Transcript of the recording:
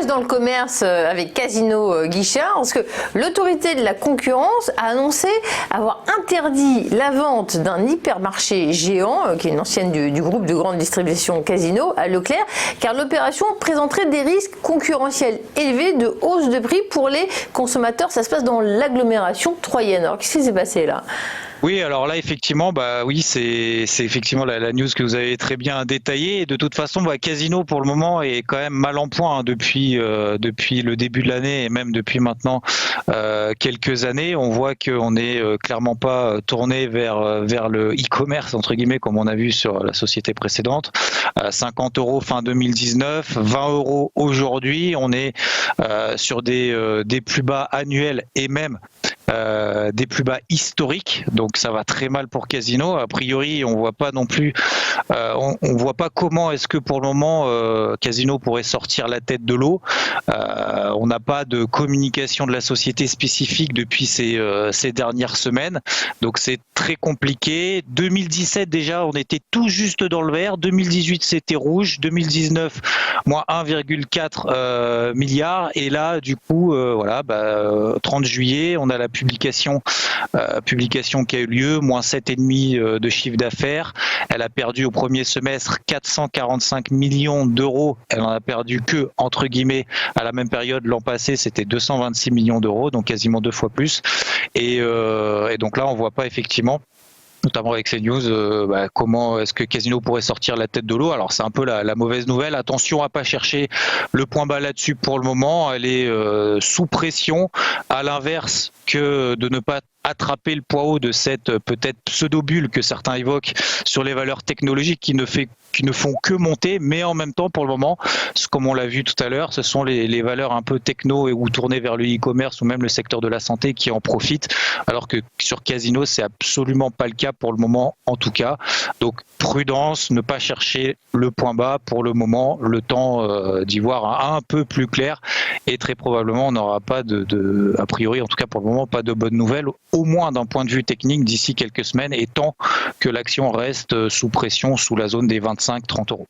dans le commerce avec Casino Guichard, parce que l'autorité de la concurrence a annoncé avoir interdit la vente d'un hypermarché géant, qui est une ancienne du groupe de grande distribution Casino, à Leclerc, car l'opération présenterait des risques concurrentiels élevés de hausse de prix pour les consommateurs. Ça se passe dans l'agglomération troyenne. Alors, qu'est-ce qui s'est passé là ? Oui, alors là, effectivement, c'est effectivement la news que vous avez très bien détaillée. Et de toute façon, Casino, pour le moment, est quand même mal en point depuis le début de l'année et même depuis maintenant quelques années. On voit qu'on n'est clairement pas tourné vers le e-commerce, entre guillemets, comme on a vu sur la société précédente. 50 € fin 2019, 20 € aujourd'hui. On est sur des plus bas annuels et même des plus bas historiques, donc ça va très mal pour Casino. A priori, on voit pas non plus, on voit pas comment est-ce que pour le moment Casino pourrait sortir la tête de l'eau. On n'a pas de communication de la société spécifique depuis ces dernières semaines, donc c'est très compliqué. 2017 déjà, on était tout juste dans le vert. 2018 c'était rouge. 2019 moins 1,4 milliard. Et là, du coup, 30 juillet, on a la publication qui a eu lieu, moins 7,5 de chiffre d'affaires. Elle a perdu au premier semestre 445 millions d'euros. Elle en a perdu que, entre guillemets, à la même période l'an passé, c'était 226 millions d'euros, donc quasiment 2 fois plus. Et donc là, on voit pas effectivement, notamment avec ces news, comment est-ce que Casino pourrait sortir la tête de l'eau. Alors c'est un peu la mauvaise nouvelle. Attention à pas chercher le point bas là-dessus pour le moment. Elle est sous pression, à l'inverse que de ne pas attraper le poids haut de cette peut-être pseudo-bulle que certains évoquent sur les valeurs technologiques qui ne font que monter, mais en même temps, pour le moment, comme on l'a vu tout à l'heure, ce sont les valeurs un peu techno ou tournées vers le e-commerce ou même le secteur de la santé qui en profitent, alors que sur Casino, c'est absolument pas le cas pour le moment, en tout cas. Donc, prudence, ne pas chercher le point bas pour le moment, le temps d'y voir un peu plus clair, et très probablement, on n'aura pas a priori, en tout cas pour le moment, pas de bonnes nouvelles, au moins d'un point de vue technique d'ici quelques semaines, et tant que l'action reste sous pression, sous la zone des 25-30 €.